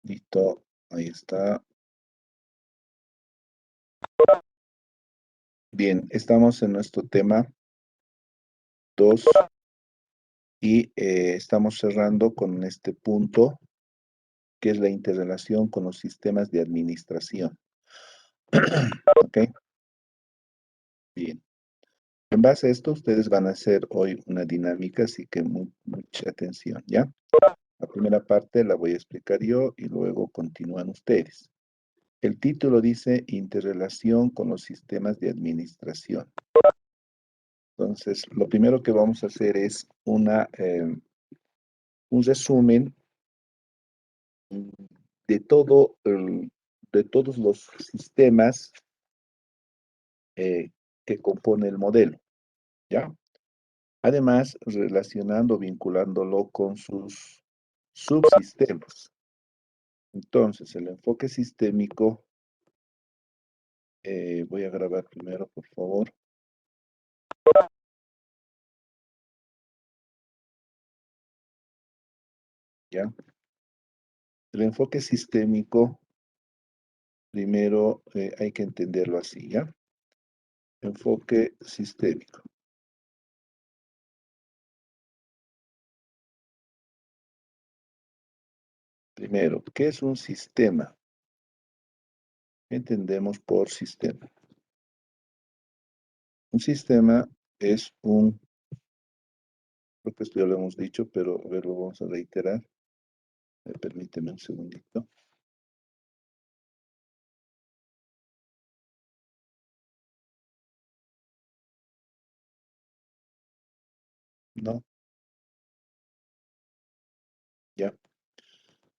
Listo, ahí está. Bien, estamos en nuestro tema 2 y estamos cerrando con este punto que es la interrelación con los sistemas de administración. ¿Ok? Bien. En base a esto, ustedes van a hacer hoy una dinámica, así que mucha atención, ¿ya? La primera parte la voy a explicar yo y luego continúan ustedes. El título dice Interrelación con los sistemas de administración. Entonces, lo primero que vamos a hacer es un resumen de de todos los sistemas que compone el modelo, ¿ya? Además, relacionando, vinculándolo con sus subsistemas. Entonces, el enfoque sistémico, voy a grabar primero, por favor, ¿ya? El enfoque sistémico, primero hay que entenderlo así, ¿ya? Enfoque sistémico. Primero, ¿qué es un sistema? ¿Qué entendemos por sistema? Un sistema es creo que esto ya lo hemos dicho, pero a ver, lo vamos a reiterar. Permíteme un segundito. ¿No? Ya.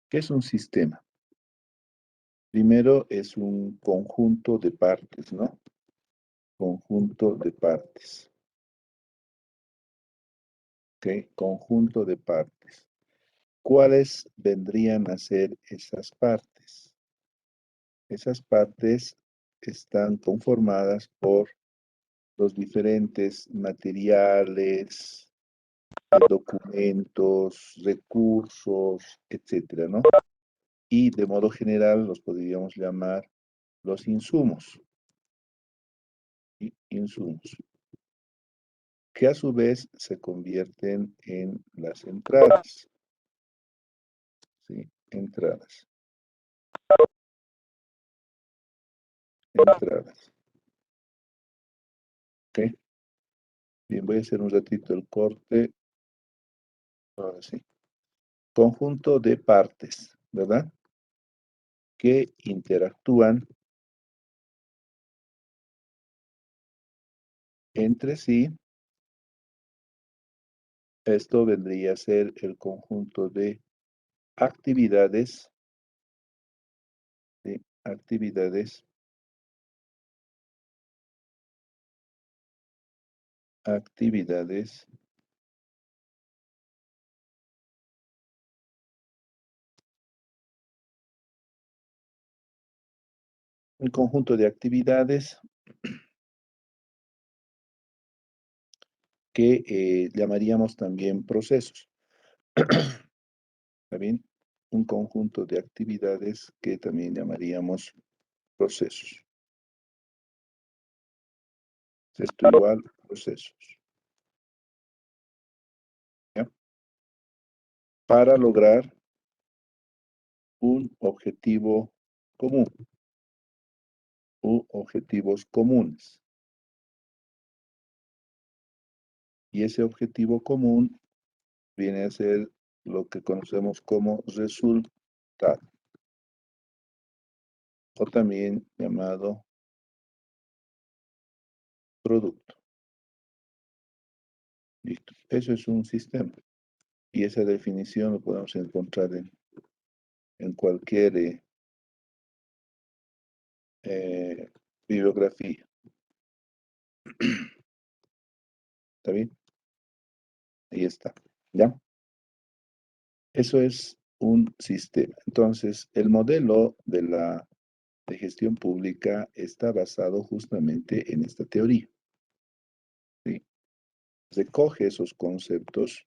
¿Qué es un sistema? Primero es un conjunto de partes, ¿no? Conjunto de partes. ¿Ok? Conjunto de partes. ¿Cuáles vendrían a ser esas partes? Esas partes están conformadas por los diferentes materiales, documentos, recursos, etcétera, ¿no? Y de modo general los podríamos llamar los insumos, insumos, que a su vez se convierten en las entradas, ¿sí? Entradas, entradas, ¿ok? Bien, voy a hacer un ratito el corte, ahora sí. Conjunto de partes, ¿verdad? Que interactúan entre sí. Esto vendría a ser el conjunto de actividades, ¿sí? Actividades, actividades, un conjunto de actividades que llamaríamos también procesos. ¿Está bien? Un conjunto de actividades que también llamaríamos procesos. Esto igual, procesos. ¿Ya? Para lograr un objetivo común u objetivos comunes. Y ese objetivo común viene a ser lo que conocemos como resultado, o también llamado producto. Listo. Eso es un sistema. Y esa definición lo podemos encontrar en cualquier eh, bibliografía. ¿Está bien? Ahí está. ¿Ya? Eso es un sistema. Entonces, el modelo de la de gestión pública está basado justamente en esta teoría, ¿sí? Recoge esos conceptos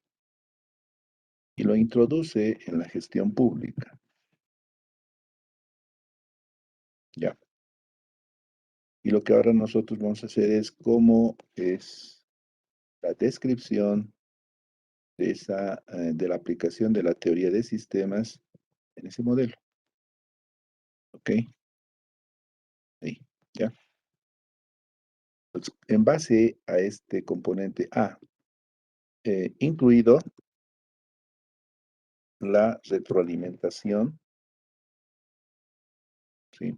y lo introduce en la gestión pública, ¿ya? Y lo que ahora nosotros vamos a hacer es cómo es la descripción de la aplicación de la teoría de sistemas en ese modelo, ¿ok? Ahí, ¿ya? Entonces, en base a este componente A, incluido la retroalimentación, ¿sí?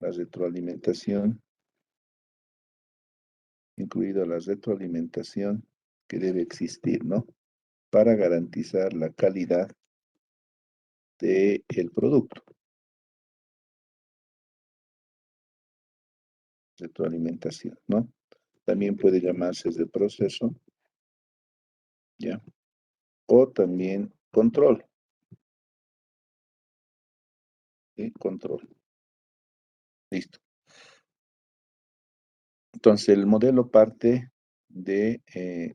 La retroalimentación, incluido la retroalimentación que debe existir, ¿no? Para garantizar la calidad del producto. Retroalimentación, ¿no? También puede llamarse de proceso, ¿ya? O también control, ¿sí? Control. Listo. Entonces, el modelo parte de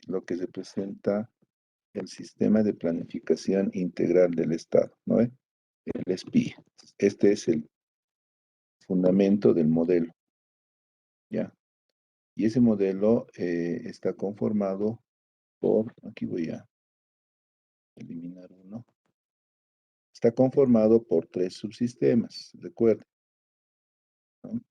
lo que representa el sistema de planificación integral del Estado, ¿no? El SPI. Este es el fundamento del modelo, ¿ya? Y ese modelo está conformado por, aquí voy a eliminar uno, está conformado por tres subsistemas, recuerden, ¿no?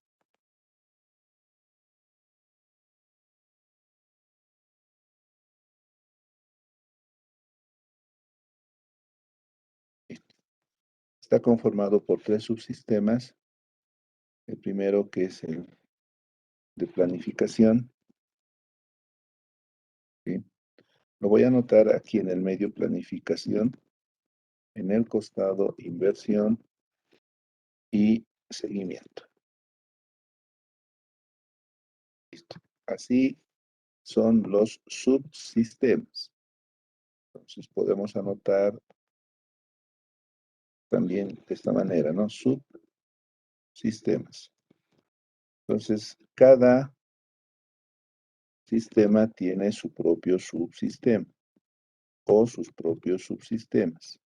Está conformado por tres subsistemas. El primero que es el de planificación, ¿sí? Lo voy a anotar aquí en el medio planificación, en el costado inversión y seguimiento. Listo. Así son los subsistemas. Entonces podemos anotar también de esta manera, ¿no? Subsistemas. Entonces, cada sistema tiene su propio subsistema o sus propios subsistemas.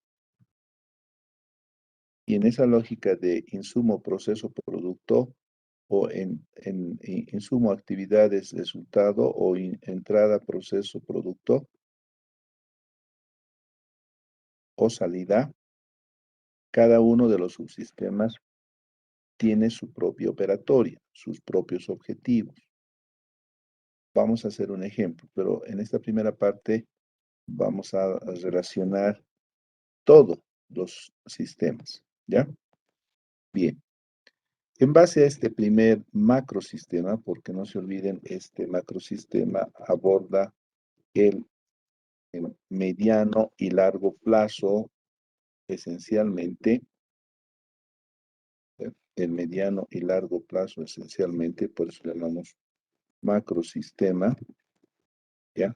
Y en esa lógica de insumo, proceso, producto, o en insumo, actividades, resultado, o entrada, proceso, producto, o salida, cada uno de los subsistemas tiene su propia operatoria, sus propios objetivos. Vamos a hacer un ejemplo, pero en esta primera parte vamos a relacionar todos los sistemas, ¿ya? Bien. En base a este primer macrosistema, porque no se olviden, este macrosistema aborda el, el mediano y largo plazo esencialmente, el mediano y largo plazo esencialmente, por eso le llamamos macrosistema, ¿ya?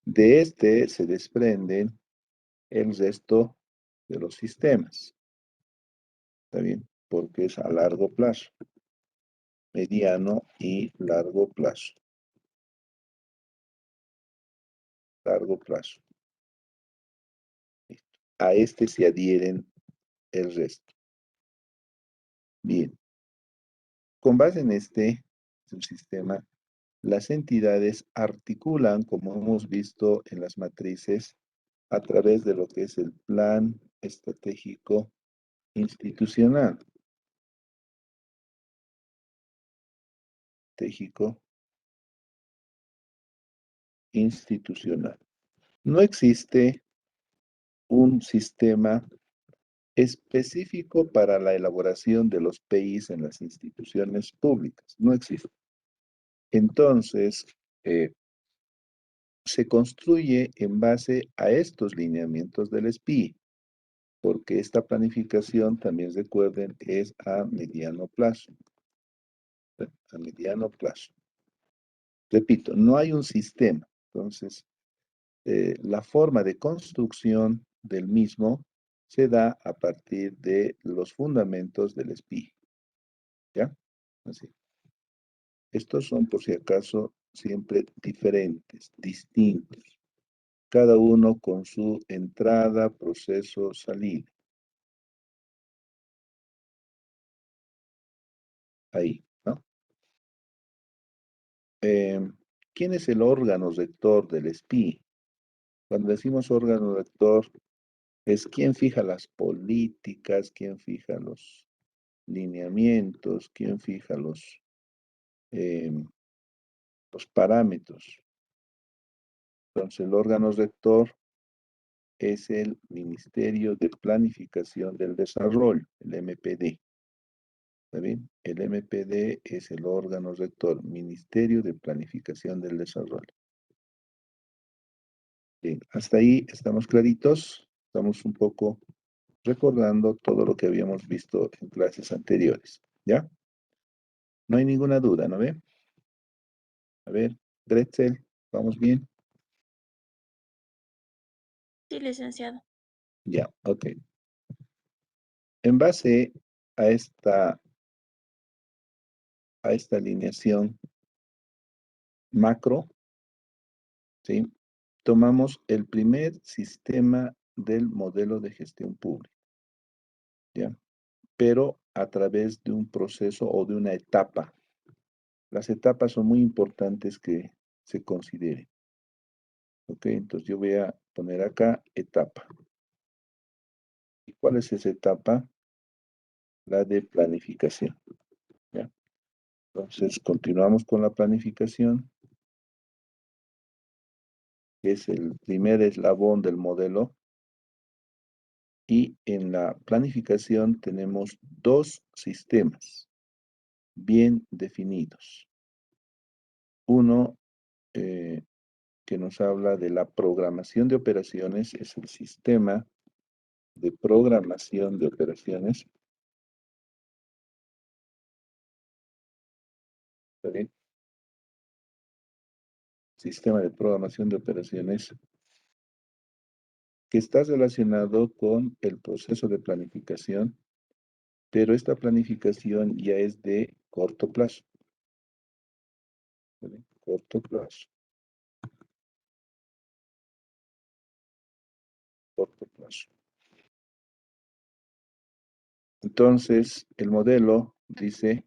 De este se desprenden el resto de los sistemas, ¿está bien? Porque es a largo plazo, mediano y largo plazo, largo plazo. A este se adhieren el resto. Bien, con base en este subsistema, las entidades articulan, como hemos visto en las matrices, a través de lo que es el plan estratégico institucional. Estratégico institucional. No existe un sistema específico para la elaboración de los PIs en las instituciones públicas. No existe. Entonces, eh, se construye en base a estos lineamientos del SPI, porque esta planificación, también recuerden, es a mediano plazo. A mediano plazo. Repito, no hay un sistema. Entonces, la forma de construcción del mismo se da a partir de los fundamentos del SPI. ¿Ya? Así. Estos son, por si acaso, siempre diferentes, distintos. Cada uno con su entrada, proceso, salida. Ahí, ¿no? Eh, ¿Quién es el órgano rector del SPI? Cuando decimos órgano rector, es quien fija las políticas, quien fija los lineamientos, quien fija eh, los parámetros. Entonces, el órgano rector es el Ministerio de Planificación del Desarrollo, el MPD. ¿Está bien? El MPD es el órgano rector, Ministerio de Planificación del Desarrollo. Bien, hasta ahí estamos claritos. Estamos un poco recordando todo lo que habíamos visto en clases anteriores. ¿Ya? No hay ninguna duda, ¿no ve? A ver, Gretzel, ¿vamos bien? Sí, licenciado. Ya, ok. En base a esta alineación macro, ¿sí? Tomamos el primer sistema del modelo de gestión pública, ¿ya? Pero a través de un proceso o de una etapa. Las etapas son muy importantes que se consideren, ¿ok? Entonces yo voy a poner acá etapa. ¿Y cuál es esa etapa? La de planificación, ¿ya? Entonces continuamos con la planificación, que es el primer eslabón del modelo. Y en la planificación tenemos dos sistemas bien definidos. Uno eh, que nos habla de la programación de operaciones, es el sistema de programación de operaciones. ¿Está bien? Sistema de programación de operaciones que está relacionado con el proceso de planificación, pero esta planificación ya es de corto plazo. ¿Está bien? Corto plazo, corto plazo. Entonces, el modelo dice,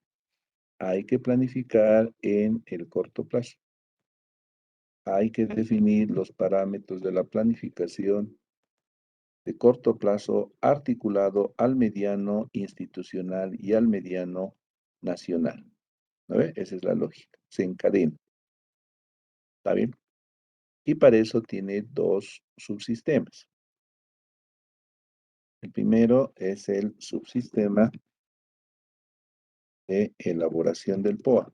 hay que planificar en el corto plazo. Hay que definir los parámetros de la planificación de corto plazo articulado al mediano institucional y al mediano nacional. ¿No ve? Esa es la lógica. Se encadena. ¿Está bien? Y para eso tiene dos subsistemas. El primero es el subsistema de elaboración del POA.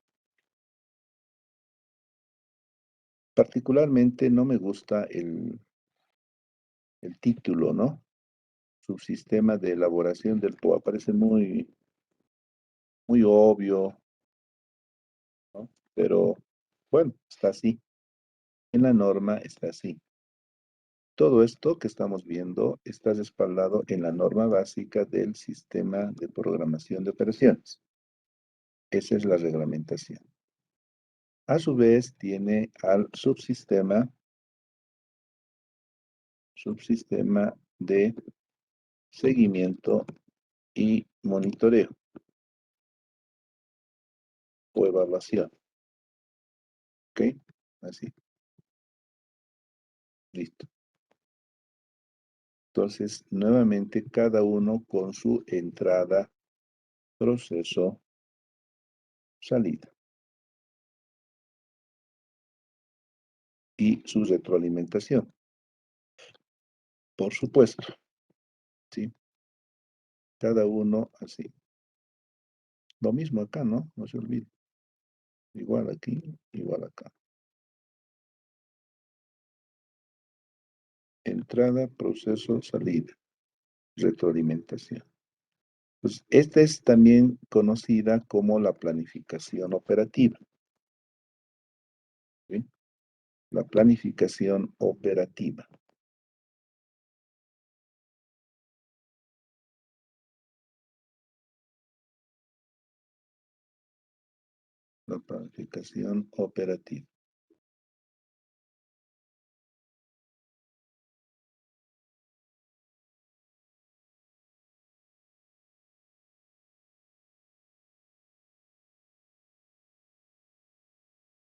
Particularmente no me gusta el título, ¿no? Subsistema de elaboración del POA. Parece muy, muy obvio, ¿no? Pero bueno, está así. En la norma está así. Todo esto que estamos viendo está respaldado en la norma básica del sistema de programación de operaciones. Esa es la reglamentación. A su vez, tiene al subsistema de seguimiento y monitoreo o evaluación. ¿Ok? Así, listo. Entonces, nuevamente, cada uno con su entrada, proceso, salida y su retroalimentación. Por supuesto, ¿sí? Cada uno así. Lo mismo acá, ¿no? No se olvide. Igual aquí, igual acá. Entrada, proceso, salida, retroalimentación. Pues esta es también conocida como la planificación operativa, ¿sí? La planificación operativa. La planificación operativa.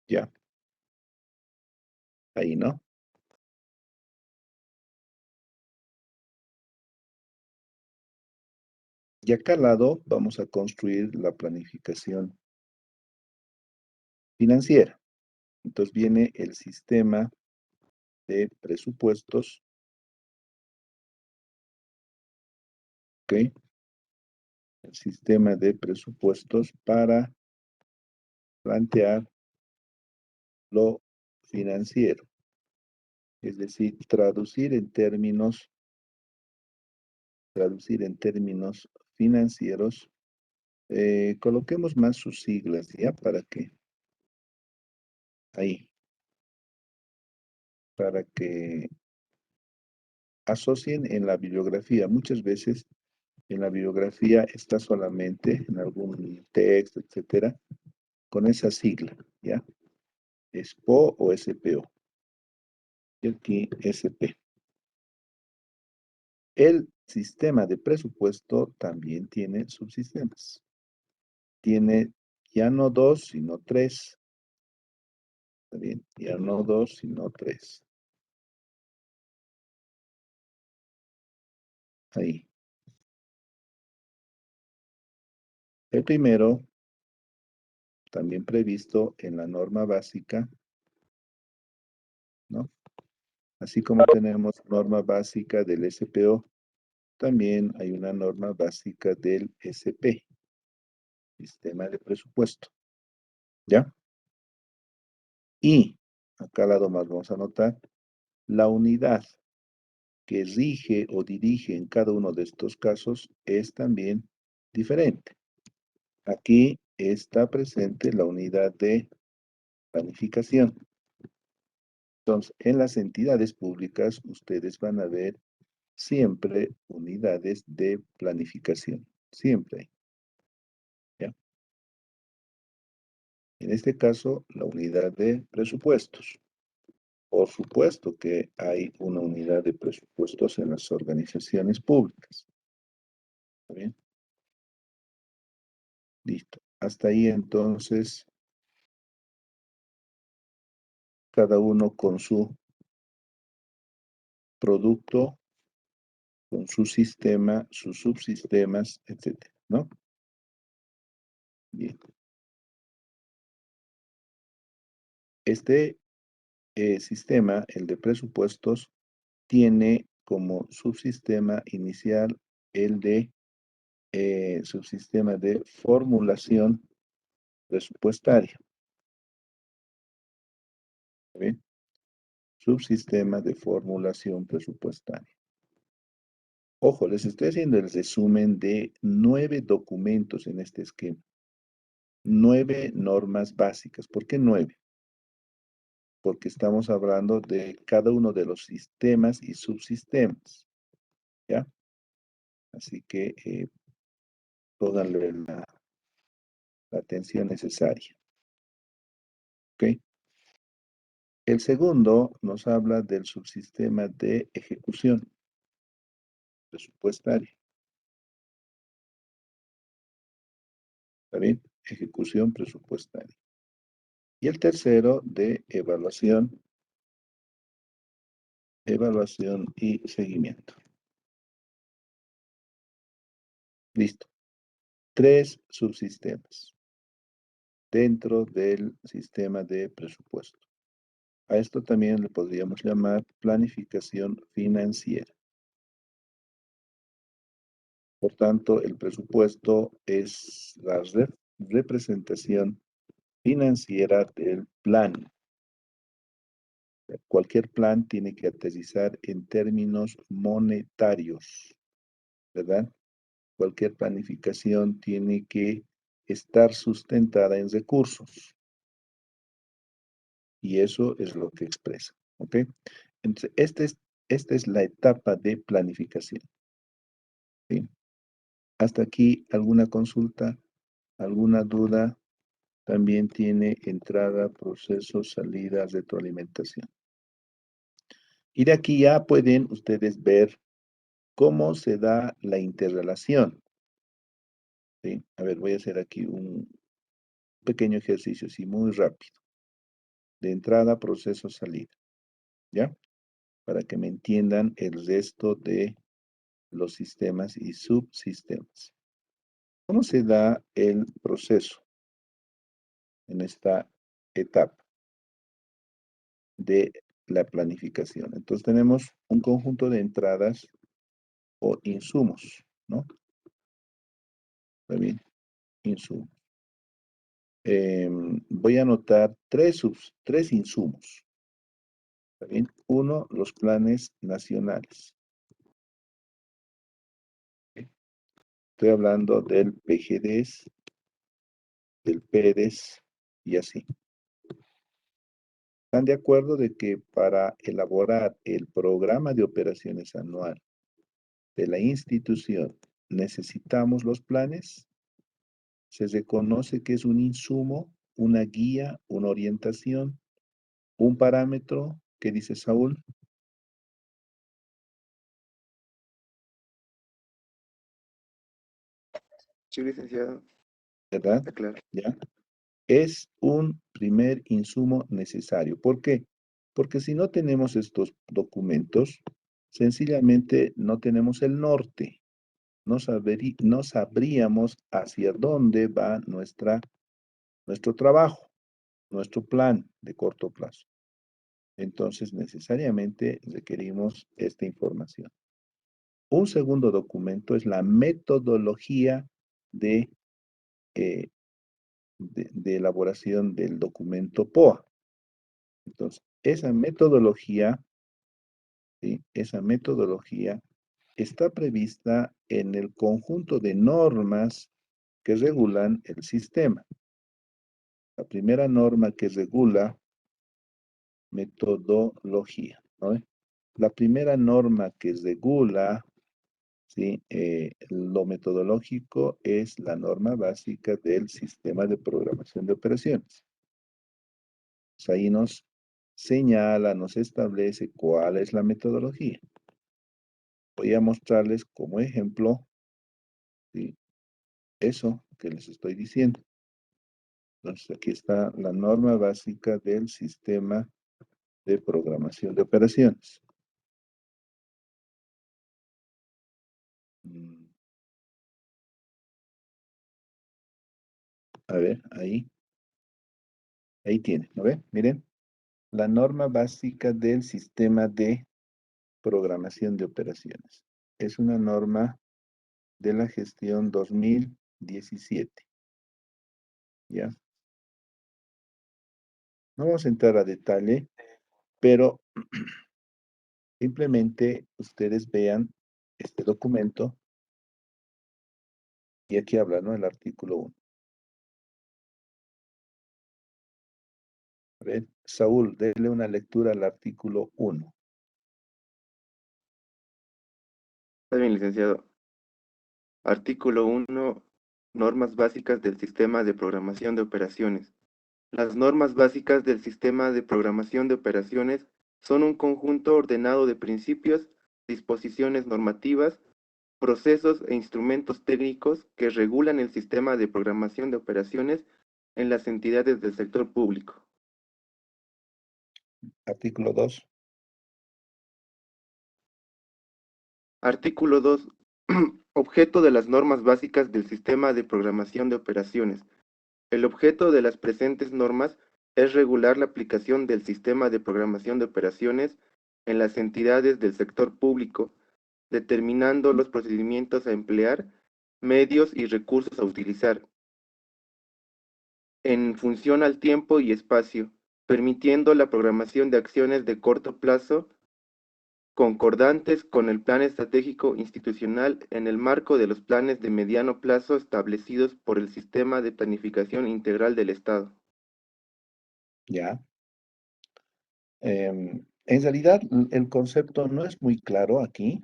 Ya, ahí, ¿no? Y acá al lado vamos a construir la planificación financiera. Entonces viene el sistema de presupuestos, ¿ok? El sistema de presupuestos para plantear lo financiero, es decir, traducir en términos financieros. Coloquemos más sus siglas, ¿ya? Para que, ahí, para que asocien en la bibliografía. Muchas veces en la bibliografía está solamente en algún texto, etcétera, con esa sigla, ¿ya? SPO o SPO. Y aquí SP. El sistema de presupuesto también tiene subsistemas. Tiene ya no dos, sino tres. ¿Está bien? Ya no dos, sino tres. Ahí. El primero, también previsto en la norma básica, ¿no? Así como tenemos norma básica del SPO, también hay una norma básica del SP, sistema de presupuesto, ¿ya? Y acá al lado más vamos a anotar la unidad que rige o dirige en cada uno de estos casos es también diferente. Aquí está presente la unidad de planificación. Entonces, en las entidades públicas, ustedes van a ver siempre unidades de planificación. Siempre hay, ¿ya? En este caso, la unidad de presupuestos. Por supuesto que hay una unidad de presupuestos en las organizaciones públicas. ¿Está bien? Listo. Hasta ahí entonces, cada uno con su producto, con su sistema, sus subsistemas, etcétera, ¿no? Bien. Este sistema, el de presupuestos, tiene como subsistema inicial el de subsistema de formulación presupuestaria. ¿Está bien? Subsistema de formulación presupuestaria. Ojo, les estoy haciendo el resumen de 9 documentos en este esquema. 9 normas básicas. ¿Por qué 9? Porque estamos hablando de cada uno de los sistemas y subsistemas, ¿ya? Así que pónganle la atención necesaria, ¿ok? El segundo nos habla del subsistema de ejecución presupuestaria, ¿está bien? Ejecución presupuestaria. Y el tercero de evaluación y seguimiento. Listo. 3 subsistemas dentro del sistema de presupuesto. A esto también le podríamos llamar planificación financiera. Por tanto, el presupuesto es la representación financiera del plan. Cualquier plan tiene que aterrizar en términos monetarios, ¿verdad? Cualquier planificación tiene que estar sustentada en recursos. Y eso es lo que expresa, ¿ok? Entonces, esta es la etapa de planificación, ¿sí? Hasta aquí, ¿alguna consulta? ¿Alguna duda? también tiene entrada, proceso, salida, retroalimentación. Y de aquí ya pueden ustedes ver cómo se da la interrelación. ¿Sí? A ver, voy a hacer aquí un pequeño ejercicio, así muy rápido. De entrada, proceso, salida. ¿Ya? Para que me entiendan el resto de los sistemas y subsistemas. ¿Cómo se da el proceso en esta etapa de la planificación? Entonces tenemos un conjunto de entradas o insumos, ¿no? Muy bien, insumos. Voy a anotar tres insumos. ¿Está bien? Uno, los planes nacionales. ¿Ok? Estoy hablando del PGDES, del PEDES y así. ¿Están de acuerdo de que para elaborar el programa de operaciones anual de la institución necesitamos los planes? Se reconoce que es un insumo, una guía, una orientación, un parámetro. ¿Qué dice Saúl? Sí, licenciado. ¿Verdad? Está claro. ¿Ya? Es un primer insumo necesario. ¿Por qué? Porque si no tenemos estos documentos, sencillamente no tenemos el norte. No sabríamos hacia dónde va nuestro trabajo, nuestro plan de corto plazo. Entonces, necesariamente requerimos esta información. Un segundo documento es la metodología de, eh, de elaboración del documento POA. Entonces, esa metodología, ¿sí? Esa metodología está prevista en el conjunto de normas que regulan el sistema. La primera norma que regula metodología, ¿no? La primera norma que regula, ¿sí? Lo metodológico es la norma básica del sistema de programación de operaciones. Pues ahí nos señala, nos establece cuál es la metodología. Voy a mostrarles como ejemplo, ¿sí? Eso que les estoy diciendo. Entonces, aquí está la norma básica del sistema de programación de operaciones. Mm, A ver, ahí tiene, ¿no ve? Miren, la norma básica del sistema de programación de operaciones. Es una norma de la gestión 2017, ¿ya? No vamos a entrar a detalle, pero simplemente ustedes vean este documento y aquí habla, ¿no? El artículo 1. A ver, Saúl, déle una lectura al artículo 1. Está bien, licenciado. Artículo 1. Normas básicas del sistema de programación de operaciones. Las normas básicas del sistema de programación de operaciones son un conjunto ordenado de principios, disposiciones normativas, procesos e instrumentos técnicos que regulan el sistema de programación de operaciones en las entidades del sector público. Artículo 2. Artículo 2. Objeto de las normas básicas del sistema de programación de operaciones. El objeto de las presentes normas es regular la aplicación del sistema de programación de operaciones en las entidades del sector público, determinando los procedimientos a emplear, medios y recursos a utilizar, en función al tiempo y espacio, permitiendo la programación de acciones de corto plazo concordantes con el Plan Estratégico Institucional en el marco de los planes de mediano plazo establecidos por el Sistema de Planificación Integral del Estado. ¿Ya? En realidad, el concepto no es muy claro aquí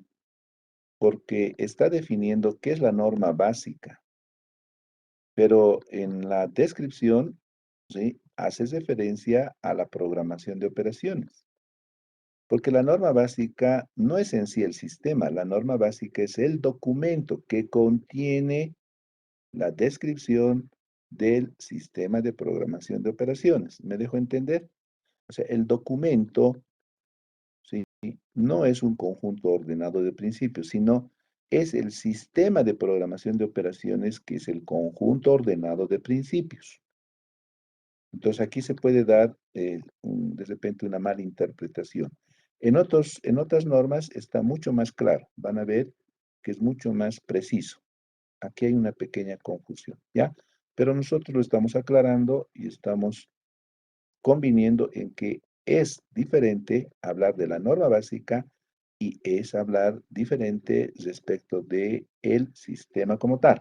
porque está definiendo qué es la norma básica, pero en la descripción ¿sí? Hace referencia a la programación de operaciones. Porque la norma básica no es en sí el sistema, la norma básica es el documento que contiene la descripción del sistema de programación de operaciones. ¿Me dejo entender? O sea, el documento, ¿sí? No es un conjunto ordenado de principios, sino es el sistema de programación de operaciones que es el conjunto ordenado de principios. Entonces aquí se puede dar de repente una mala interpretación. En otras normas está mucho más claro. Van a ver que es mucho más preciso. Aquí hay una pequeña confusión, ¿ya? Pero nosotros lo estamos aclarando y estamos conviniendo en que es diferente hablar de la norma básica y es hablar diferente respecto de el sistema como tal.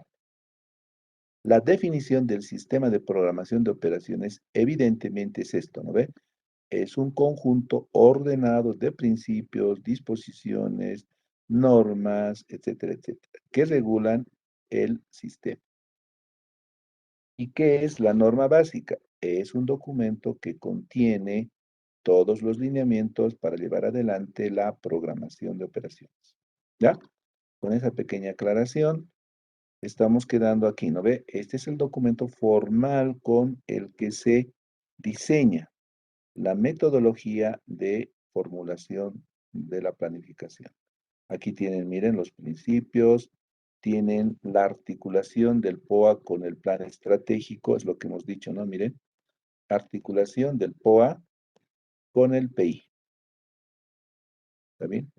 La definición del sistema de programación de operaciones evidentemente es esto, ¿no ve? Es un conjunto ordenado de principios, disposiciones, normas, etcétera, etcétera, que regulan el sistema. ¿Y qué es la norma básica? Es un documento que contiene todos los lineamientos para llevar adelante la programación de operaciones. ¿Ya? Con esa pequeña aclaración, estamos quedando aquí, ¿no ve? Este es el documento formal con el que se diseña la metodología de formulación de la planificación. Aquí tienen, miren, los principios, tienen la articulación del POA con el plan estratégico, es lo que hemos dicho, ¿no? Miren, articulación del POA con el PI, ¿está bien?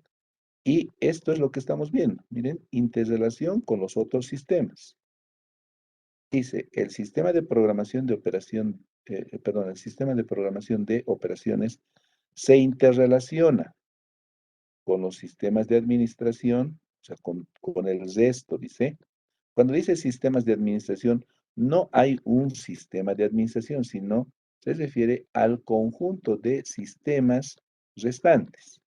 Y esto es lo que estamos viendo, miren, interrelación con los otros sistemas. Dice, el sistema de programación de operación, perdón, el sistema de programación de operaciones se interrelaciona con los sistemas de administración, o sea, con el resto, dice. Cuando dice sistemas de administración, no hay un sistema de administración, sino se refiere al conjunto de sistemas restantes,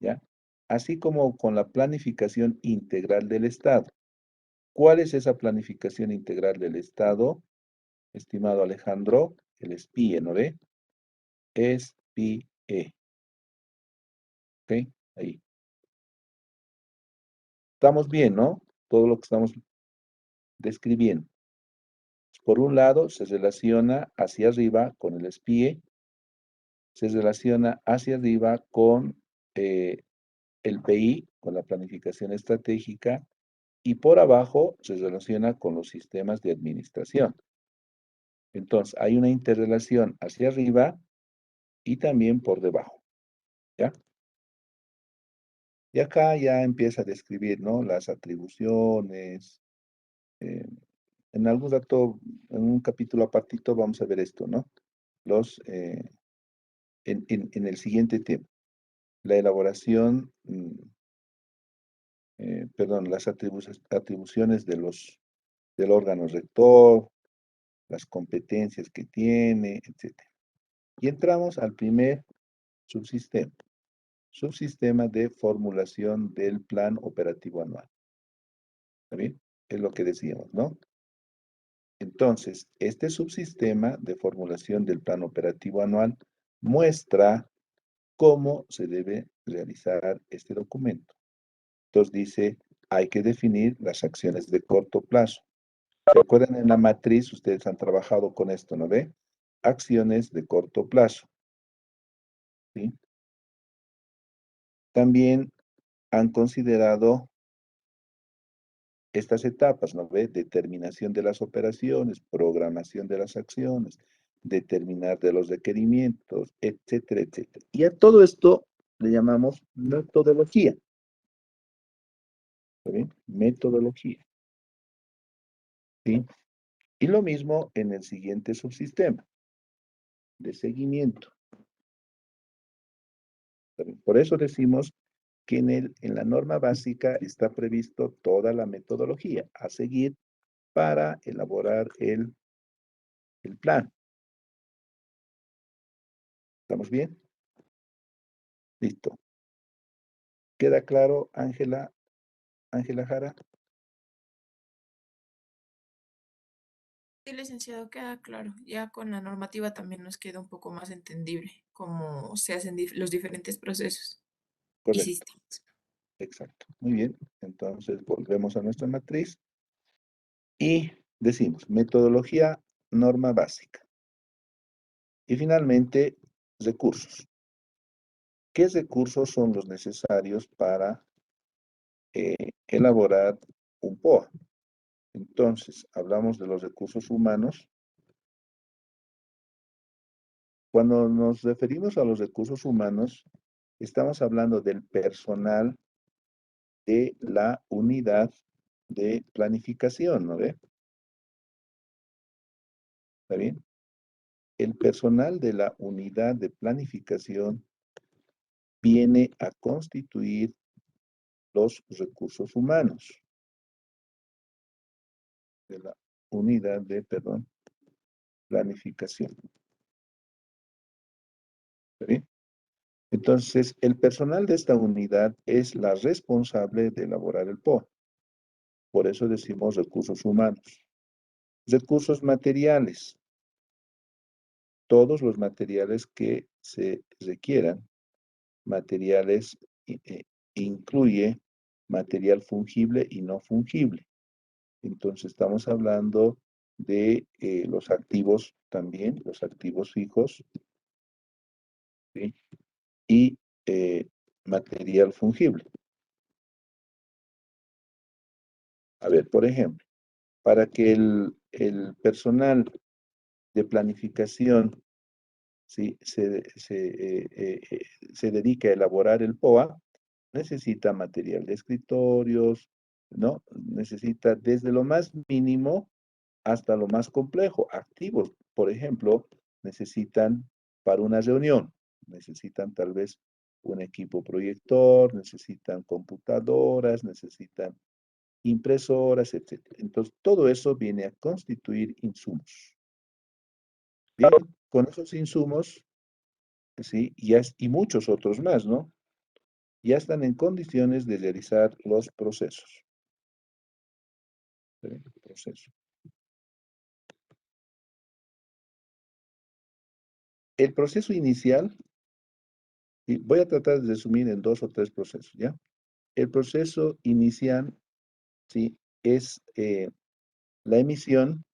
¿ya? Así como con la planificación integral del Estado. ¿Cuál es esa planificación integral del Estado, estimado Alejandro? El SPIE, ¿no ve? SPIE, ¿ok? Ahí. Estamos bien, ¿no? Todo lo que estamos describiendo. Por un lado, se relaciona hacia arriba con el SPIE, se relaciona hacia arriba con el PI, con la planificación estratégica, y por abajo se relaciona con los sistemas de administración. Entonces, hay una interrelación hacia arriba y también por debajo, ¿ya? Y acá ya empieza a describir, ¿no? Las atribuciones. eh, en algún rato, en un capítulo apartito, vamos a ver esto, ¿no? Los, en el siguiente tema, la elaboración, perdón, las atribuciones del órgano rector, las competencias que tiene, etcétera. Y entramos al primer subsistema, subsistema de formulación del plan operativo anual. ¿Está bien? Es lo que decíamos, ¿no? Entonces, este subsistema de formulación del plan operativo anual muestra cómo se debe realizar este documento. Entonces dice, hay que definir las acciones de corto plazo. ¿Se acuerdan en la matriz? Ustedes han trabajado con esto, ¿no ve? Acciones de corto plazo, ¿sí? También han considerado estas etapas, ¿no ve? Determinación de las operaciones, programación de las acciones, determinar de los requerimientos, etcétera, etcétera. Y a todo esto le llamamos metodología, ¿está bien? Metodología, ¿sí? Y lo mismo en el siguiente subsistema de seguimiento. ¿Está bien? Por eso decimos que en la norma básica está previsto toda la metodología a seguir para elaborar el plan. ¿Estamos bien? Listo. ¿Queda claro, Ángela? Ángela Jara? Sí, licenciado, queda claro. Ya con la normativa también nos queda un poco más entendible cómo se hacen los diferentes procesos y Correcto, sistemas. exacto. Muy bien. Entonces volvemos a nuestra matriz y decimos metodología, norma básica. Y finalmente, recursos. ¿Qué recursos son los necesarios para elaborar un POA? Entonces, hablamos de los recursos humanos. Cuando nos referimos a los recursos humanos, estamos hablando del personal de la unidad de planificación, ¿no ve? ¿Está bien? El personal de la unidad de planificación viene a constituir los recursos humanos de la unidad de, perdón, planificación. ¿Está bien? Entonces, el personal de esta unidad es la responsable de elaborar el POA. Por eso decimos recursos humanos. Recursos materiales. Todos los materiales que se requieran. Materiales incluye material fungible y no fungible. Entonces, estamos hablando de los activos también, los activos fijos, ¿sí? Y material fungible. A ver, por ejemplo, para que el personal de planificación, ¿sí? Se dedique a elaborar el POA, necesita material de escritorios, ¿no? Necesita desde lo más mínimo hasta lo más complejo. Activos, por ejemplo, necesitan para una reunión, necesitan tal vez un equipo proyector, necesitan computadoras, necesitan impresoras, etcétera. Entonces, todo eso viene a constituir insumos. Bien, con esos insumos, ¿sí? Y muchos otros más, ¿no? Ya están en condiciones de realizar los procesos. ¿Sí? Proceso. El proceso inicial, y voy a tratar de resumir en 2 o 3 procesos, ¿ya? El proceso inicial, ¿sí? Es la emisión,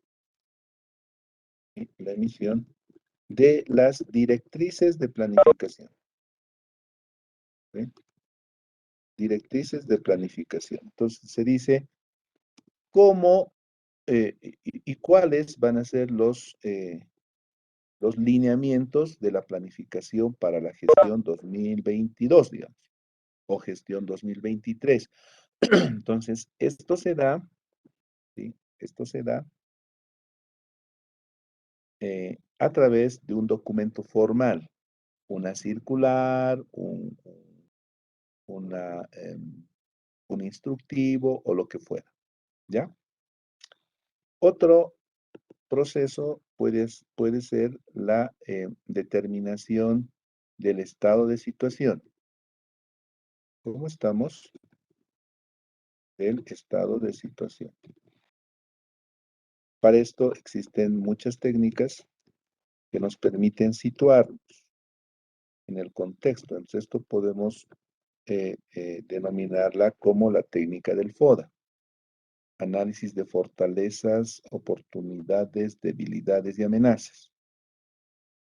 ¿sí? La emisión de las directrices de planificación, ¿sí? Directrices de planificación. Entonces se dice cómo y cuáles van a ser los lineamientos de la planificación para la gestión 2022, digamos, o gestión 2023. Entonces, esto se da, ¿sí? Esto se da a través de un documento formal, una circular, una, un instructivo o lo que fuera, ¿ya? Otro proceso puede ser la determinación del estado de situación. ¿Cómo estamos? Del estado de situación. Para esto existen muchas técnicas que nos permiten situarnos en el contexto. Entonces, esto podemos denominarla como la técnica del FODA. Análisis de fortalezas, oportunidades, debilidades y amenazas.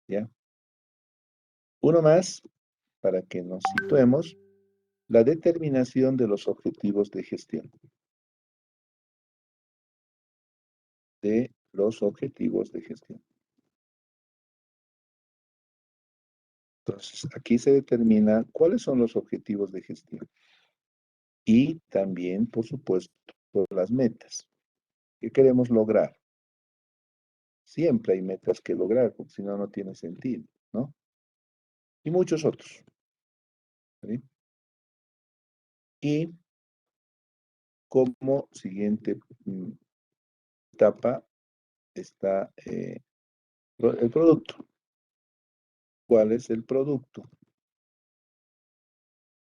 ¿Ya? Uno más, para que nos situemos, la determinación de los objetivos de gestión. De los objetivos de gestión. Entonces, aquí se determina cuáles son los objetivos de gestión. Y también, por supuesto, las metas. ¿Qué queremos lograr? Siempre hay metas que lograr, porque si no, no tiene sentido, ¿no? Y muchos otros. ¿Sí? Y como siguiente etapa está el producto. ¿Cuál es el producto?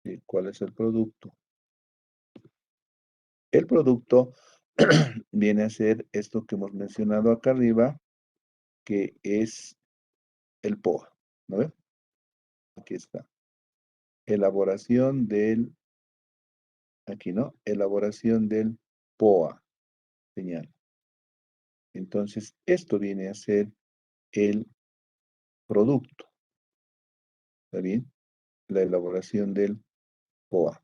¿Sí? ¿Cuál es el producto? El producto viene a ser esto que hemos mencionado acá arriba, que es el POA, ¿no ve? Aquí está. Elaboración del, aquí no, elaboración del POA, señal. Entonces, esto viene a ser el producto, ¿está bien? La elaboración del POA,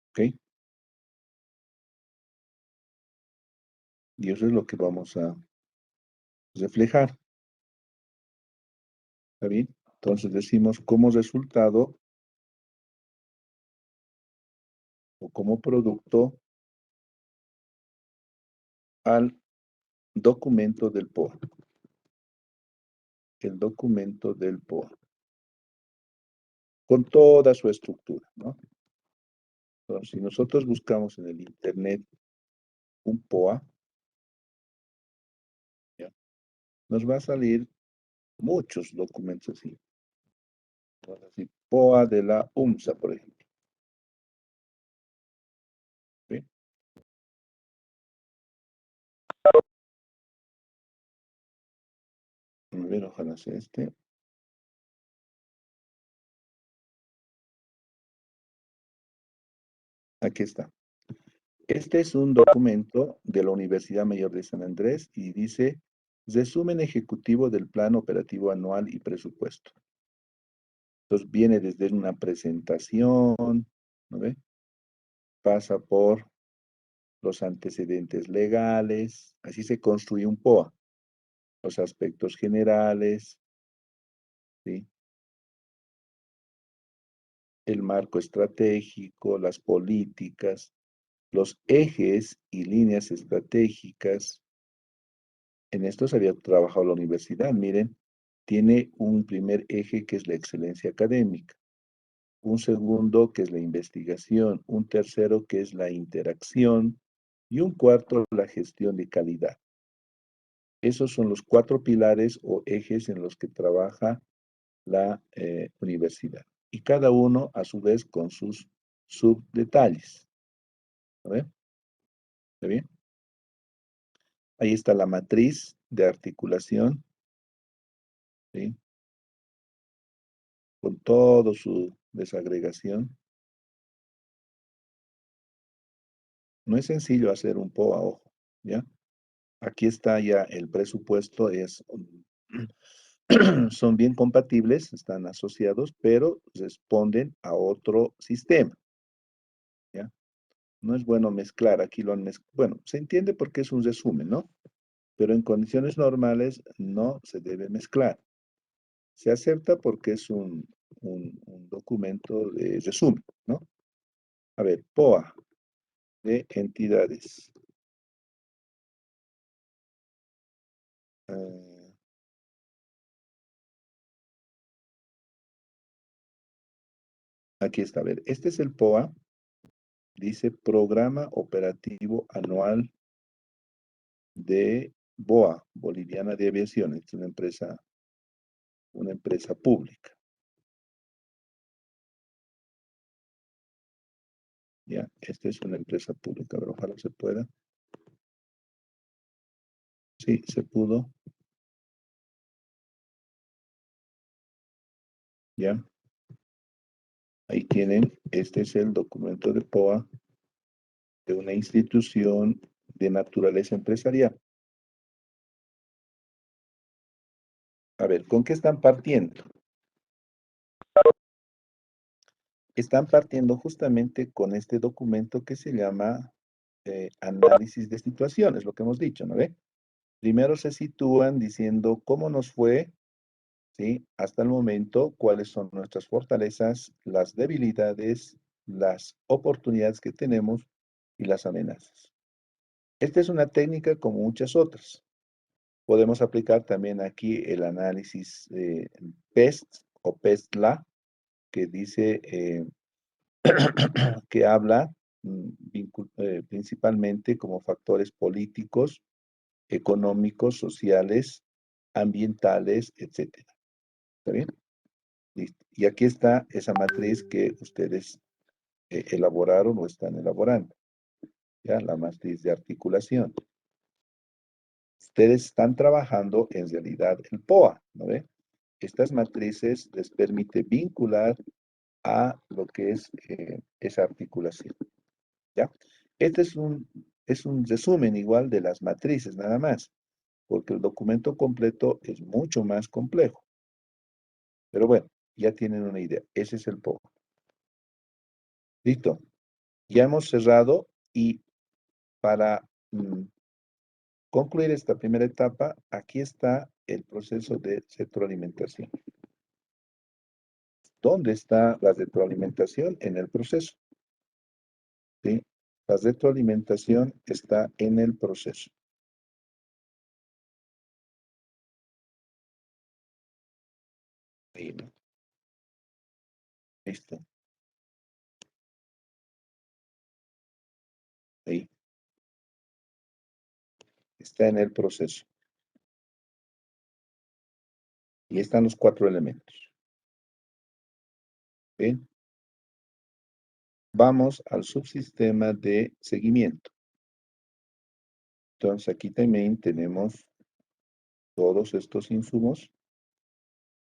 ¿ok? Y eso es lo que vamos a reflejar, ¿está bien? Entonces decimos como resultado o como producto al documento del POA, el documento del POA, con toda su estructura, ¿no? Entonces, si nosotros buscamos en el Internet un POA, ¿ya? Nos va a salir muchos documentos así. Entonces, así, POA de la UMSA, por ejemplo. ¿Sí? A ver, ojalá sea este. Aquí está. Este es un documento de la Universidad Mayor de San Andrés y dice resumen ejecutivo del plan operativo anual y presupuesto. Entonces viene desde una presentación, ¿no ve? Pasa por los antecedentes legales, así se construye un POA, los aspectos generales, ¿sí? El marco estratégico, las políticas, los ejes y líneas estratégicas. En esto se había trabajado la universidad, miren, tiene un primer eje que es la excelencia académica, un segundo que es la investigación, un tercero que es la interacción y un cuarto la gestión de calidad. Esos son los cuatro pilares o ejes en los que trabaja la universidad. Y cada uno, a su vez, con sus subdetalles. ¿A ver? ¿Está bien? Ahí está la matriz de articulación, ¿sí? Con todo su desagregación. No es sencillo hacer un POA, ojo, ¿ya? Aquí está ya el presupuesto, son bien compatibles, están asociados, pero responden a otro sistema, ¿ya? No es bueno mezclar, aquí lo han mezclado. Bueno, se entiende porque es un resumen, ¿no? Pero en condiciones normales no se debe mezclar. Se acepta porque es un documento de resumen, ¿no? A ver, POA de entidades. Eh, aquí está, a ver, este es el POA, dice Programa Operativo Anual de BOA, Boliviana de Aviación, es una empresa pública, ¿ya? Esta es una empresa pública, pero ojalá se pueda. Sí, se pudo, ¿ya? Ahí tienen, este es el documento de POA de una institución de naturaleza empresarial. A ver, ¿con qué están partiendo? Están partiendo justamente con este documento que se llama análisis de situaciones, lo que hemos dicho, ¿no ve? Primero se sitúan diciendo cómo nos fue, ¿sí? Hasta el momento, cuáles son nuestras fortalezas, las debilidades, las oportunidades que tenemos y las amenazas. Esta es una técnica como muchas otras. Podemos aplicar también aquí el análisis PEST o PESTLA, que dice que habla principalmente como factores políticos, económicos, sociales, ambientales, etcétera. ¿Está bien? Listo. Y aquí está esa matriz que ustedes elaboraron o están elaborando. ya, la matriz de articulación. Ustedes están trabajando en realidad el POA, ¿no ve? Estas matrices les permite vincular a lo que es esa articulación, ¿ya? Este es un resumen igual de las matrices, nada más, porque el documento completo es mucho más complejo. Pero bueno, ya tienen una idea. Ese es el POA. Listo. Ya hemos cerrado y para concluir esta primera etapa, aquí está el proceso de retroalimentación. ¿Dónde está la retroalimentación? En el proceso. ¿Sí? La retroalimentación está en el proceso. Ahí, ¿no? Listo. Ahí. Está en el proceso. Y están los 4 elementos. ¿Bien? Vamos al subsistema de seguimiento. Entonces aquí también tenemos todos estos insumos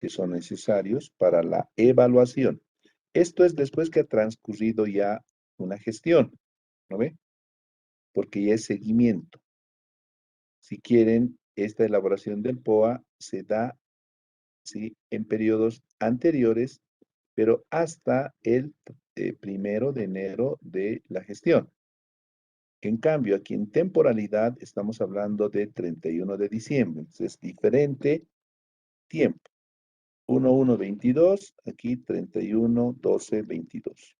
que son necesarios para la evaluación. Esto es después que ha transcurrido ya una gestión, ¿no ve? Porque ya es seguimiento. Si quieren, esta elaboración del POA se da, ¿sí?, en periodos anteriores, pero hasta el 1 de enero de la gestión. En cambio, aquí en temporalidad estamos hablando de 31 de diciembre. Entonces, es diferente tiempo. 1/1/22, aquí 31/12/22.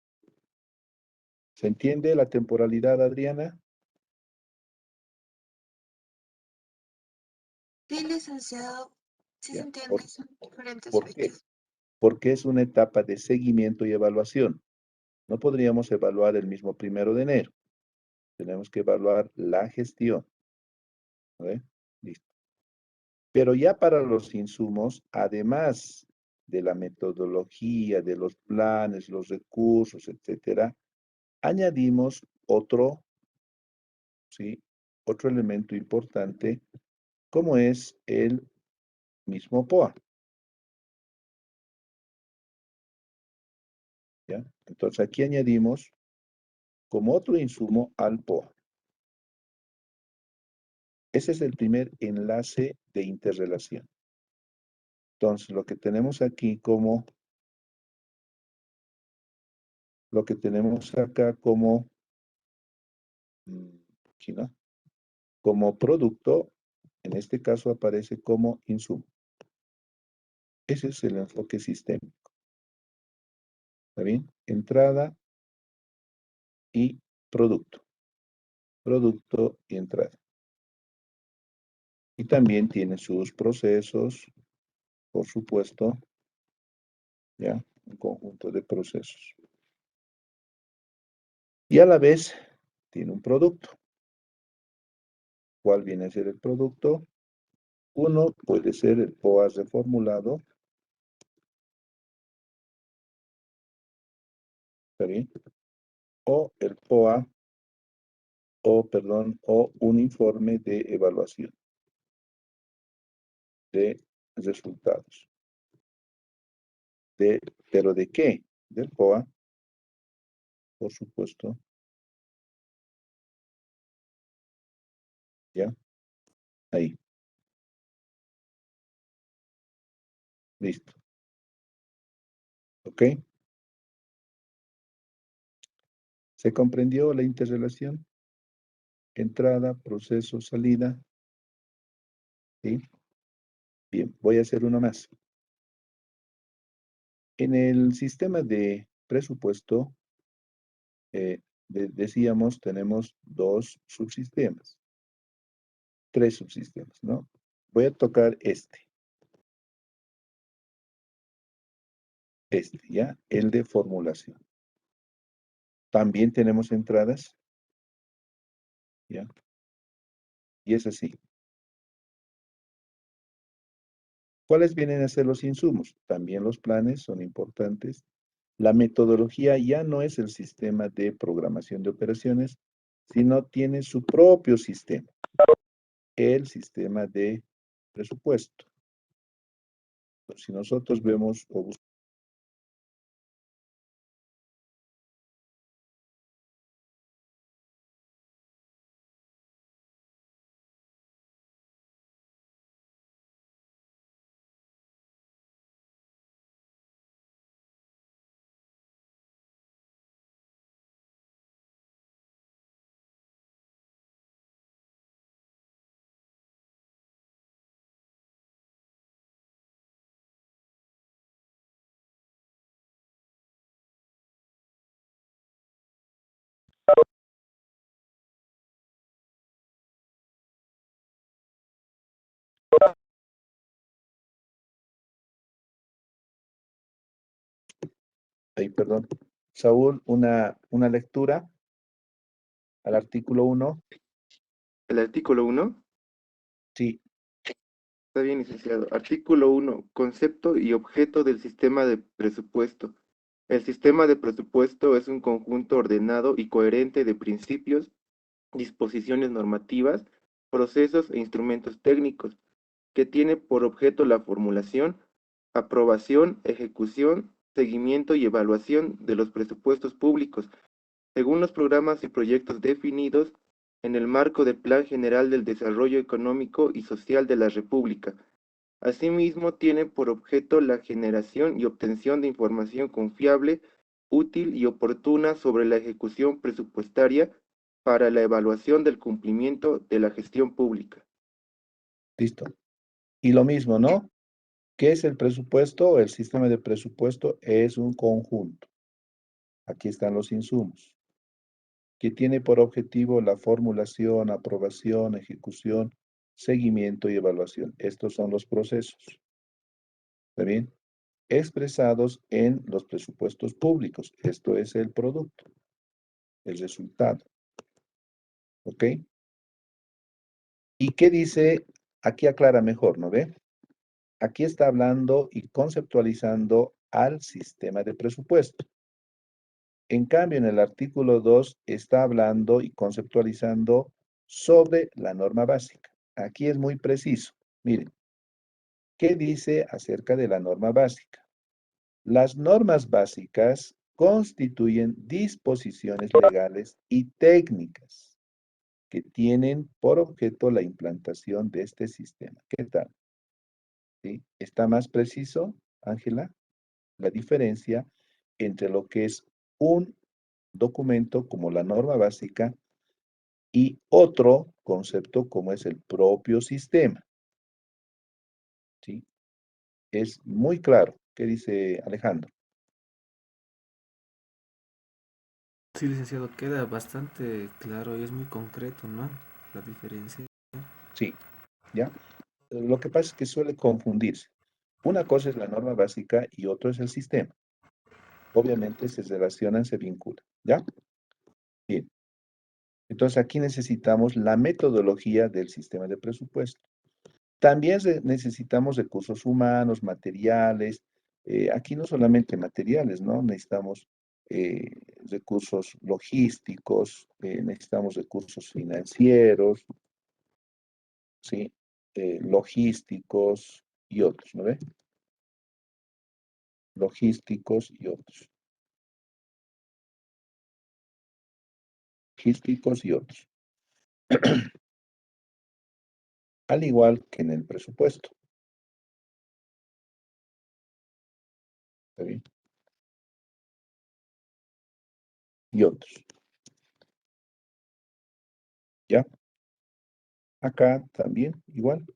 ¿Se entiende la temporalidad, Adriana? Sí, licenciado, sí se Ya. entiende, son diferentes ¿Por qué? fechas. Porque es una etapa de seguimiento y evaluación. No podríamos evaluar el mismo 1 de enero. Tenemos que evaluar la gestión. ¿No ve? Listo. Pero ya para los insumos, además de la metodología, de los planes, los recursos, etcétera, añadimos otro, ¿sí?, otro elemento importante, como es el mismo POA. ¿Ya? Entonces aquí añadimos como otro insumo al POA. Ese es el primer enlace de interrelación. Entonces, lo que tenemos aquí como, lo que tenemos acá como, aquí, ¿no?, como producto, en este caso aparece como insumo. Ese es el enfoque sistémico. ¿Está bien? Entrada y producto. Producto y entrada. Y también tiene sus procesos, por supuesto, ¿ya? Un conjunto de procesos. Y a la vez tiene un producto. ¿Cuál viene a ser el producto? Uno puede ser el POA reformulado. ¿Está bien? O el POA, o perdón, o un informe de evaluación de resultados. ¿Pero de qué? Del POA, por supuesto. ¿Ya? Ahí. Listo. ¿Ok? ¿Se comprendió la interrelación? Entrada, proceso, salida. ¿Sí? Bien, voy a hacer uno más. En el sistema de presupuesto, decíamos, tenemos 2 subsistemas. 3 subsistemas, ¿no? Voy a tocar este, ¿ya? El de formulación. También tenemos entradas, ¿ya? Y es así. ¿Cuáles vienen a ser los insumos? También los planes son importantes. La metodología ya no es el sistema de programación de operaciones, sino tiene su propio sistema, el sistema de presupuesto. Si nosotros vemos o buscamos ahí, perdón, Saúl, una lectura al artículo 1. El artículo 1. Sí, Está bien, licenciado. Artículo 1. Concepto y objeto del sistema de presupuesto. El sistema de presupuesto es un conjunto ordenado y coherente de principios, disposiciones normativas, procesos e instrumentos técnicos, que tiene por objeto la formulación, aprobación, ejecución, seguimiento y evaluación de los presupuestos públicos, según los programas y proyectos definidos en el marco del Plan General del Desarrollo Económico y Social de la República. Asimismo, tiene por objeto la generación y obtención de información confiable, útil y oportuna sobre la ejecución presupuestaria para la evaluación del cumplimiento de la gestión pública. listo. Y lo mismo, ¿no? ¿Qué es el presupuesto? El sistema de presupuesto es un conjunto. Aquí están los insumos, que tiene por objetivo la formulación, aprobación, ejecución, seguimiento y evaluación. Estos son los procesos, ¿está bien? Expresados en los presupuestos públicos. Esto es el producto, el resultado, ¿ok? ¿Y qué dice? Aquí aclara mejor, ¿no ve? Aquí está hablando y conceptualizando al sistema de presupuesto. En cambio, en el artículo 2 está hablando y conceptualizando sobre la norma básica. Aquí es muy preciso. Miren, ¿qué dice acerca de la norma básica? Las normas básicas constituyen disposiciones legales y técnicas que tienen por objeto la implantación de este sistema. ¿Qué tal? ¿Sí? ¿Está más preciso, Ángela, la diferencia entre lo que es un documento como la norma básica y otro concepto como es el propio sistema? ¿Sí? Es muy claro. ¿Qué dice Alejandro? Sí, licenciado, queda bastante claro y es muy concreto, ¿no? La diferencia. Sí, ¿ya? Lo que pasa es que suele confundirse. Una cosa es la norma básica y otro es el sistema. Obviamente se relacionan, se vinculan, ¿ya? Bien. Entonces aquí necesitamos la metodología del sistema de presupuesto. También necesitamos recursos humanos, materiales. Aquí no solamente materiales, ¿no? Necesitamos recursos logísticos, necesitamos recursos financieros, ¿sí? Logísticos y otros, ¿no ve? Logísticos y otros. Logísticos y otros. Al igual que en el presupuesto. ¿Está bien? Y otros. ¿Ya? Acá también, igual,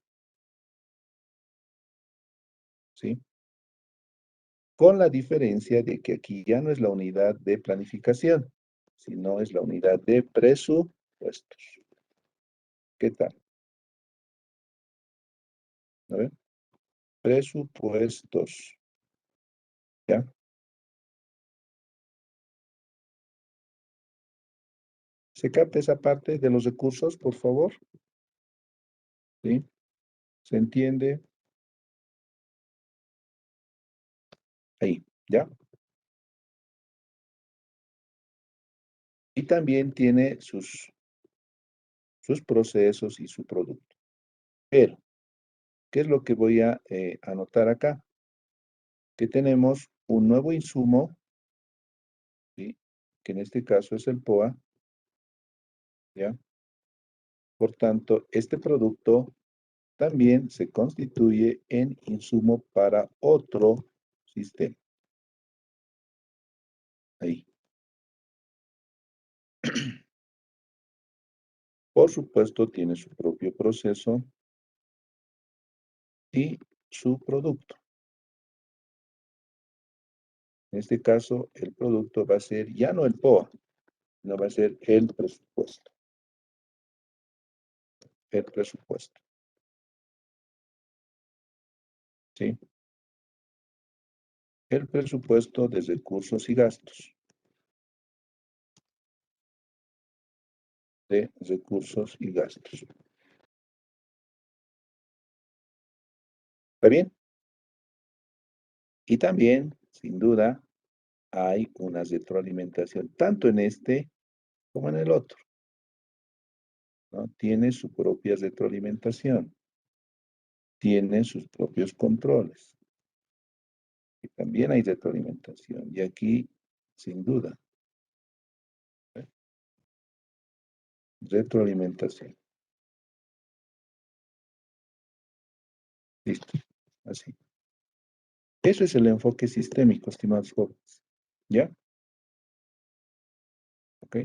¿sí? Con la diferencia de que aquí ya no es la unidad de planificación, sino es la unidad de presupuestos. ¿Qué tal? A ver, presupuestos. ¿Ya? ¿Se capta esa parte de los recursos, por favor? ¿Sí? ¿Se entiende? Ahí, ¿ya? Y también tiene sus sus procesos y su producto. Pero, ¿qué es lo que voy a anotar acá? Que tenemos un nuevo insumo, ¿sí? Que en este caso es el POA, ¿ya? Por tanto, este producto también se constituye en insumo para otro sistema. Ahí. Por supuesto, tiene su propio proceso y su producto. En este caso, el producto va a ser ya no el POA, no va a ser el presupuesto. El presupuesto. ¿Sí? El presupuesto de recursos y gastos. De recursos y gastos. ¿Está bien? Y también, sin duda, hay una retroalimentación, tanto en este como en el otro, ¿no? Tiene su propia retroalimentación, tiene sus propios controles. Y también hay retroalimentación. Y aquí, sin duda, ¿eh? Retroalimentación. Listo. Así. Eso es el enfoque sistémico, estimados jóvenes. ¿Ya? ¿Ok?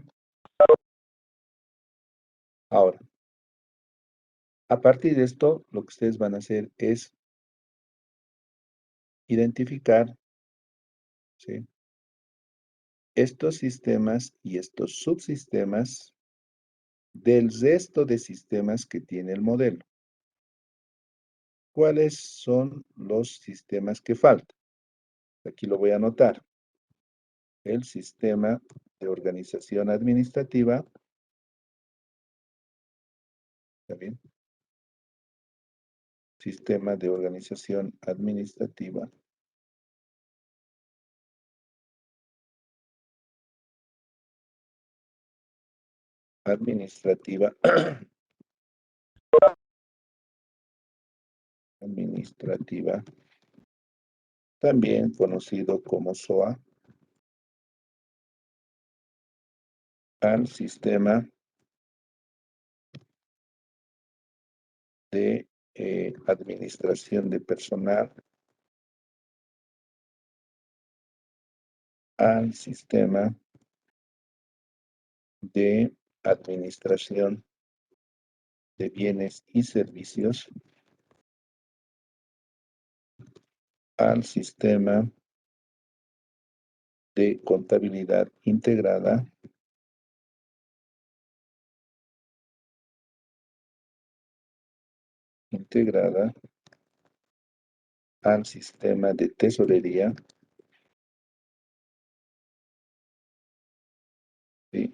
Ahora, a partir de esto, lo que ustedes van a hacer es identificar, ¿sí?, estos sistemas y estos subsistemas del resto de sistemas que tiene el modelo. ¿Cuáles son los sistemas que faltan? Aquí lo voy a anotar. El sistema de organización administrativa. ¿Está bien? Sistema de organización administrativa. Administrativa. Administrativa. También conocido como SOA. Al sistema de administración de personal, al sistema de administración de bienes y servicios, al sistema de contabilidad integrada, al sistema de tesorería, ¿sí?,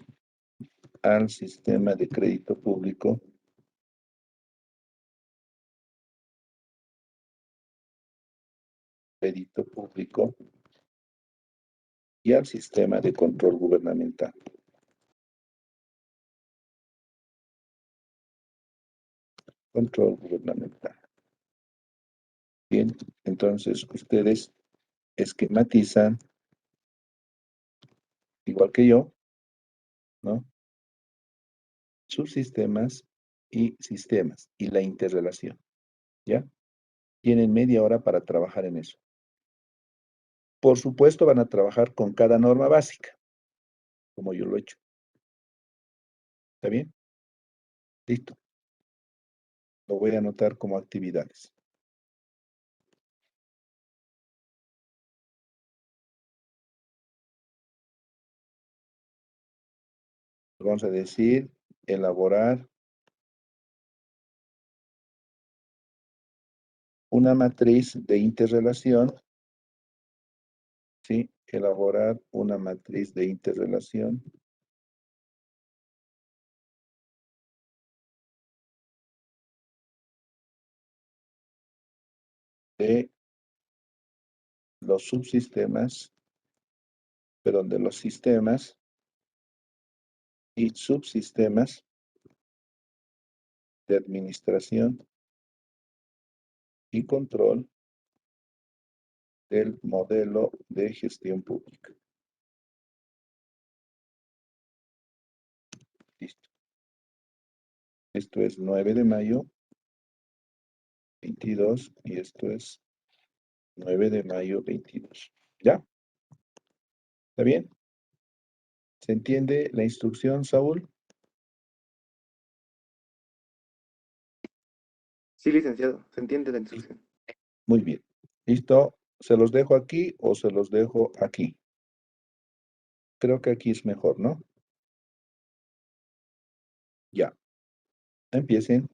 al sistema de crédito público, y al sistema de control gubernamental. Control gubernamental. Bien, entonces ustedes esquematizan, igual que yo, ¿no?, subsistemas y sistemas y la interrelación, ¿ya? Tienen media hora para trabajar en eso. Por supuesto, van a trabajar con cada norma básica, como yo lo he hecho. ¿Está bien? Listo. Lo voy a anotar como actividades. Vamos a decir, elaborar una matriz de interrelación, ¿sí? Elaborar una matriz de interrelación de los subsistemas, perdón, de los sistemas y subsistemas de administración y control del modelo de gestión pública. Listo. Esto es 9 de mayo 22 y esto es 9 de mayo 22. ¿Ya? ¿Está bien? ¿Se entiende la instrucción, Saúl? Sí, licenciado, se entiende la instrucción. Muy bien. ¿Listo? ¿Se los dejo aquí o se los dejo aquí? Creo que aquí es mejor, ¿no? Ya. Empiecen.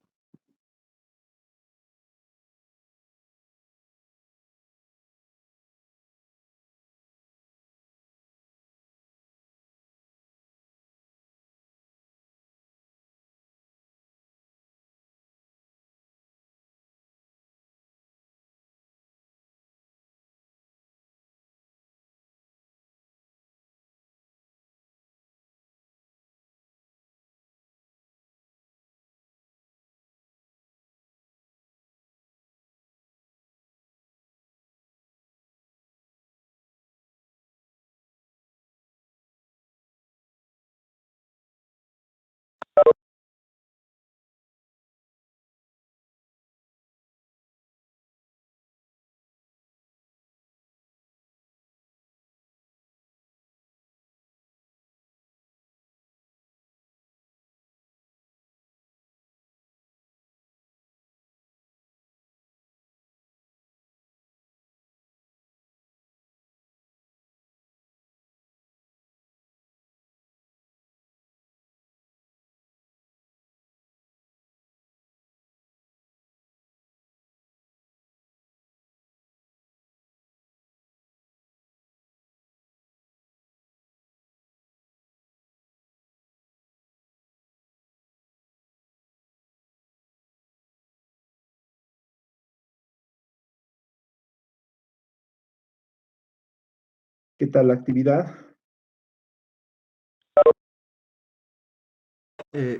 ¿Qué tal la actividad?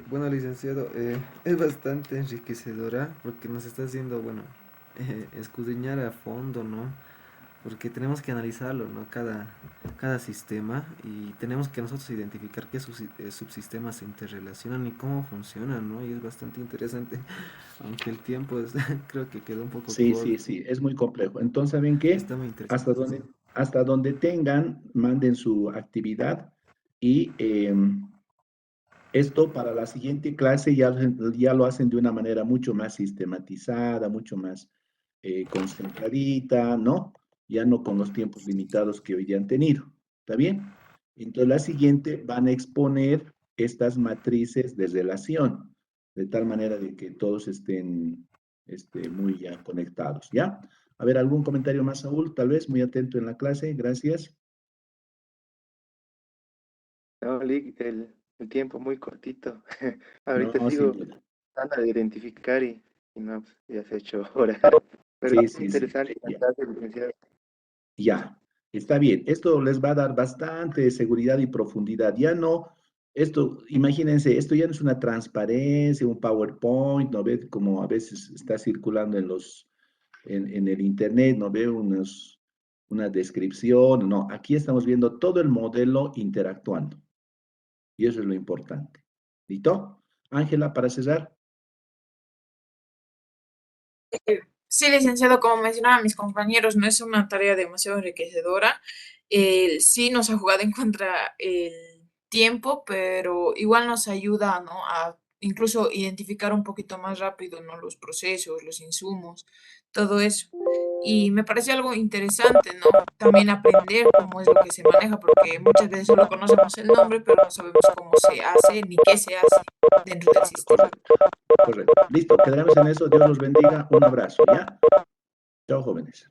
Bueno, licenciado, es bastante enriquecedora porque nos está haciendo, bueno, escudriñar a fondo, ¿no? Porque tenemos que analizarlo, ¿no? Cada sistema y tenemos que nosotros identificar qué subsistemas se interrelacionan y cómo funcionan, ¿no? Y es bastante interesante, aunque el tiempo es, creo que quedó un poco Sí, corto. sí, sí, es muy complejo. Entonces, ¿saben qué? Está muy interesante. Hasta donde tengan, manden su actividad y esto para la siguiente clase ya lo hacen de una manera mucho más sistematizada, mucho más concentradita, ¿no? Ya no con los tiempos limitados que hoy ya han tenido. ¿Está bien? Entonces, la siguiente van a exponer estas matrices de relación, de tal manera de que todos estén muy ya conectados, ¿ya? A ver, ¿algún comentario más, Saúl? Tal vez muy atento en la clase. Gracias. No, el tiempo muy cortito. Ahorita No, sin sigo duda. tratando de identificar y no, pues, ya se ha hecho hora. Pero Sí, es muy sí, sí. interesante la Ya. clase, licenciado. Ya, está bien. Esto les va a dar bastante seguridad y profundidad. Ya no, esto, imagínense, esto ya no es una transparencia, un PowerPoint, ¿no ve? Como a veces está circulando en el internet, ¿no ve? Una descripción. No, aquí estamos viendo todo el modelo interactuando. Y eso es lo importante. ¿Listo? Ángela, para cerrar. Sí, licenciado, como mencionaban mis compañeros, no es una tarea demasiado enriquecedora. Sí nos ha jugado en contra el tiempo, pero igual nos ayuda, ¿no? A incluso identificar un poquito más rápido, ¿no? Los procesos, los insumos, todo eso. Y me parece algo interesante, ¿no? También aprender cómo es lo que se maneja, porque muchas veces solo conocemos el nombre, pero no sabemos cómo se hace ni qué se hace dentro del sistema. Correcto, correcto. Listo, quedaremos en eso. Dios los bendiga. Un abrazo, ¿ya? Chao, jóvenes.